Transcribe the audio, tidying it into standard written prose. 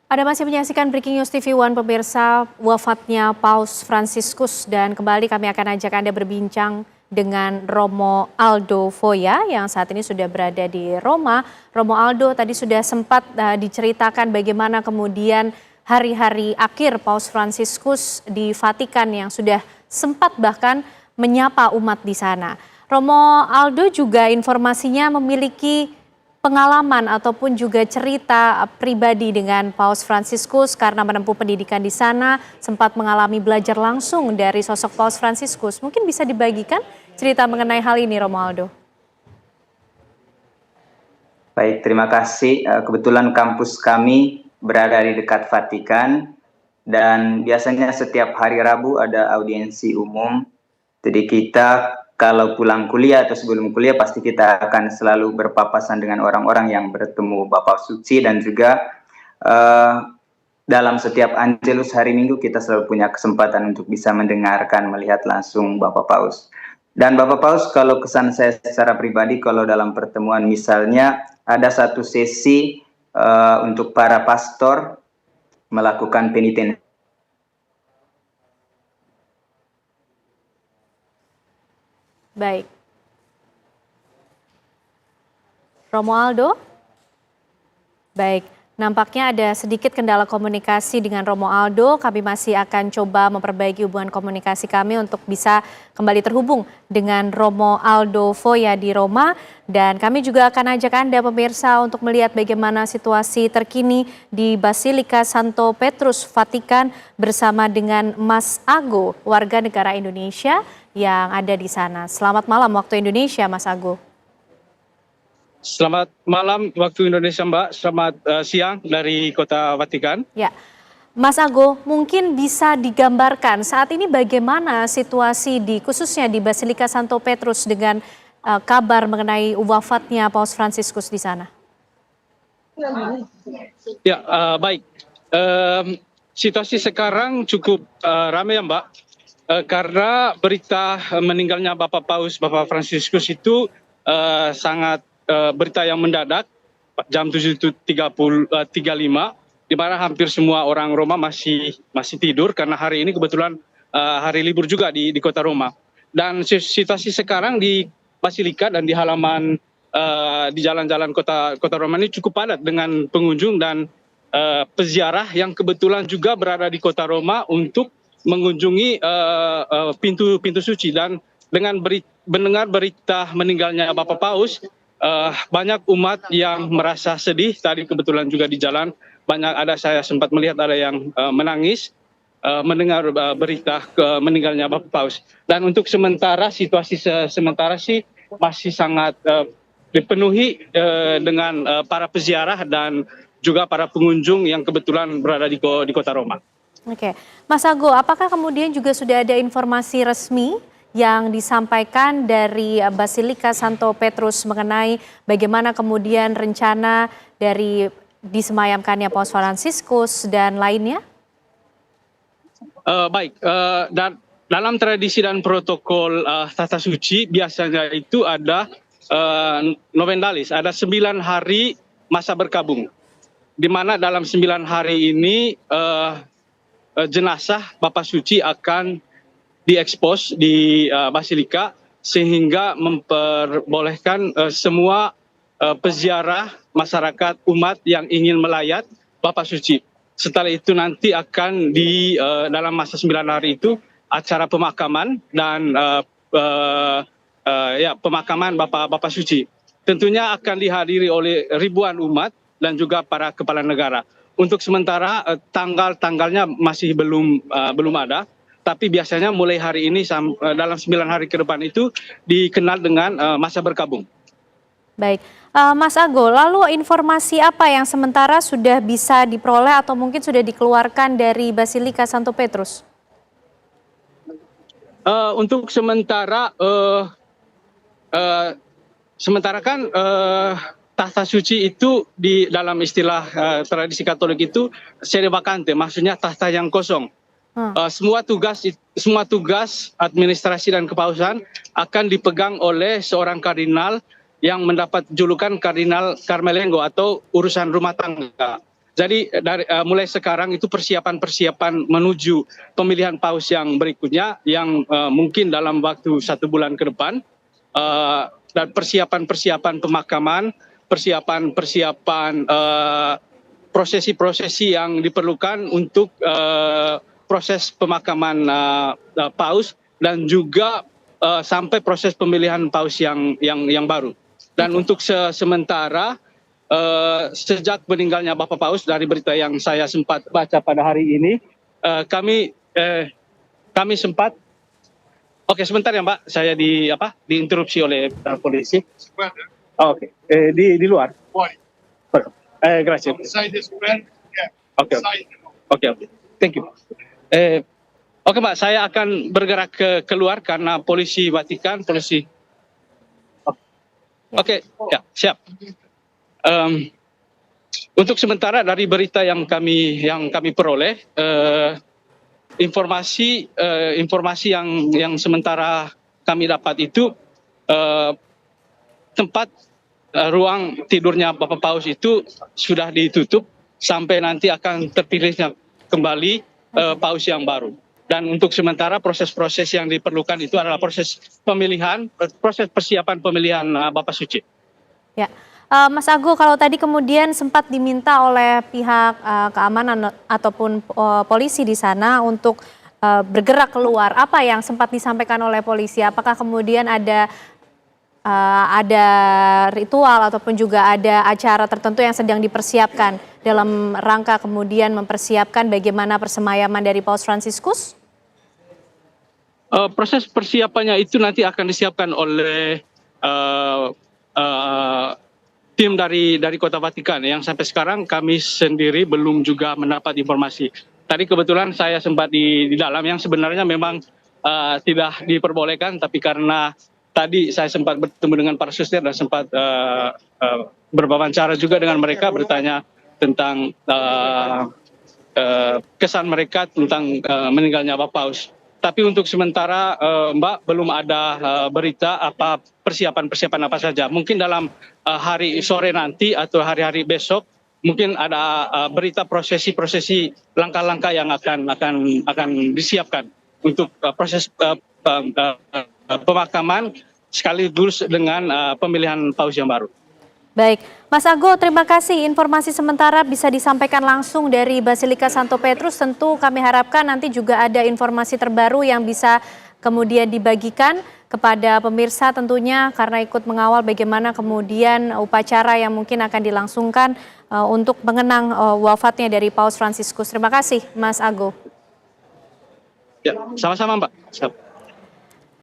Anda masih menyaksikan Breaking News TV One pemirsa, wafatnya Paus Fransiskus, dan kembali kami akan ajak Anda berbincang dengan Romo Aldo Foya yang saat ini sudah berada di Roma. Romo Aldo, tadi sudah sempat diceritakan bagaimana kemudian hari-hari akhir Paus Fransiskus di Vatikan yang sudah sempat bahkan menyapa umat di sana. Romo Aldo juga informasinya memiliki pengalaman ataupun juga cerita pribadi dengan Paus Fransiskus karena menempuh pendidikan di sana, sempat mengalami belajar langsung dari sosok Paus Fransiskus. Mungkin bisa dibagikan cerita mengenai hal ini, Romualdo. Baik, terima kasih. Kebetulan kampus kami berada di dekat Vatikan dan biasanya setiap hari Rabu ada audiensi umum. Jadi kita kalau pulang kuliah atau sebelum kuliah pasti kita akan selalu berpapasan dengan orang-orang yang bertemu Bapak Suci, dan juga dalam setiap Angelus hari Minggu kita selalu punya kesempatan untuk bisa mendengarkan, melihat langsung Bapak Paus. Dan Bapak Paus, kalau kesan saya secara pribadi, kalau dalam pertemuan misalnya ada satu sesi untuk para pastor melakukan penitensi. Baik. Romualdo? Baik. Nampaknya ada sedikit kendala komunikasi dengan Romo Aldo. Kami masih akan coba memperbaiki hubungan komunikasi kami untuk bisa kembali terhubung dengan Romo Aldo Foya di Roma. Dan kami juga akan ajak Anda pemirsa untuk melihat bagaimana situasi terkini di Basilika Santo Petrus Vatikan bersama dengan Mas Ago, warga negara Indonesia yang ada di sana. Selamat malam waktu Indonesia, Mas Ago. Selamat malam waktu Indonesia, Mbak. Selamat siang dari Kota Vatikan. Ya, Mas Ago, mungkin bisa digambarkan saat ini bagaimana situasi khususnya di Basilika Santo Petrus dengan kabar mengenai wafatnya Paus Fransiskus di sana? Ya, baik. Situasi sekarang cukup ramai ya, Mbak. Karena berita meninggalnya Bapak Paus, Bapak Fransiskus itu sangat berita yang mendadak jam 7.35, di mana hampir semua orang Roma masih tidur karena hari ini kebetulan hari libur juga di kota Roma. Dan situasi sekarang di Basilika dan di halaman di jalan-jalan kota Roma ini cukup padat dengan pengunjung dan peziarah yang kebetulan juga berada di kota Roma untuk mengunjungi pintu suci. Dan dengan mendengar berita meninggalnya Bapak Paus, banyak umat yang merasa sedih. Tadi kebetulan juga di jalan saya sempat melihat ada yang menangis mendengar berita meninggalnya Bapak Paus. Dan untuk sementara situasi sementara sih masih sangat dipenuhi dengan para peziarah dan juga para pengunjung yang kebetulan berada di kota Roma. Oke, Mas Ago, apakah kemudian juga sudah ada informasi resmi yang disampaikan dari Basilika Santo Petrus mengenai bagaimana kemudian rencana dari disemayamkannya Paus Fransiskus dan lainnya? Baik, dan dalam tradisi dan protokol tata suci biasanya itu ada novenalis, ada 9 hari masa berkabung, di mana dalam 9 hari ini jenazah Bapak Suci akan diekspos di Basilika sehingga memperbolehkan semua peziarah masyarakat umat yang ingin melayat Bapak Suci. Setelah itu nanti akan dalam masa 9 hari itu acara pemakaman dan pemakaman Bapak Suci. Tentunya akan dihadiri oleh ribuan umat dan juga para kepala negara. Untuk sementara tanggalnya masih belum ada. Tapi biasanya mulai hari ini dalam 9 hari ke depan itu dikenal dengan masa berkabung. Baik, Mas Ago, lalu informasi apa yang sementara sudah bisa diperoleh atau mungkin sudah dikeluarkan dari Basilika Santo Petrus? Untuk sementara, kan tahta suci itu di dalam istilah tradisi Katolik itu sede vacante, maksudnya tahta yang kosong. Semua tugas administrasi dan kepausan akan dipegang oleh seorang kardinal yang mendapat julukan Kardinal Carmelengo atau urusan rumah tangga. Jadi mulai sekarang itu persiapan-persiapan menuju pemilihan paus yang berikutnya yang mungkin dalam waktu 1 bulan ke depan, dan persiapan-persiapan pemakaman, persiapan-persiapan prosesi-prosesi yang diperlukan untuk proses pemakaman paus dan juga sampai proses pemilihan paus yang baru. Dan untuk sementara sejak meninggalnya Bapak Paus, dari berita yang saya sempat baca pada hari ini, kami sempat, oke sebentar ya Mbak, saya diinterupsi oleh polisi. Oke, di luar. Gracias. Oke, thank you. Oke Mbak, saya akan bergerak keluar karena polisi Vatikan, polisi. Oke, ya siap. Untuk sementara dari berita yang kami peroleh, informasi yang sementara kami dapat itu, tempat ruang tidurnya Bapak Paus itu sudah ditutup sampai nanti akan terpilihnya kembali paus yang baru. Dan untuk sementara proses-proses yang diperlukan itu adalah proses persiapan pemilihan Bapak Suci. Ya. Mas Ago, kalau tadi kemudian sempat diminta oleh pihak keamanan ataupun polisi di sana untuk bergerak keluar, apa yang sempat disampaikan oleh polisi? Apakah kemudian ada ritual ataupun juga ada acara tertentu yang sedang dipersiapkan dalam rangka kemudian mempersiapkan bagaimana persemayaman dari Paus Fransiskus? Proses persiapannya itu nanti akan disiapkan oleh tim dari Kota Vatikan yang sampai sekarang kami sendiri belum juga mendapat informasi. Tadi kebetulan saya sempat di dalam yang sebenarnya memang tidak diperbolehkan, tapi karena tadi saya sempat bertemu dengan para suster dan sempat berwawancara juga dengan mereka, bertanya tentang kesan mereka tentang meninggalnya Bapak Paus. Tapi untuk sementara Mbak belum ada berita apa persiapan apa saja. Mungkin dalam hari sore nanti atau hari-hari besok mungkin ada berita prosesi langkah-langkah yang akan disiapkan untuk proses pemakaman sekaligus dengan pemilihan paus yang baru. Baik, Mas Ago, terima kasih. Informasi sementara bisa disampaikan langsung dari Basilika Santo Petrus. Tentu kami harapkan nanti juga ada informasi terbaru yang bisa kemudian dibagikan kepada pemirsa tentunya, karena ikut mengawal bagaimana kemudian upacara yang mungkin akan dilangsungkan untuk mengenang wafatnya dari Paus Fransiskus. Terima kasih, Mas Ago. Ya, sama-sama Mbak.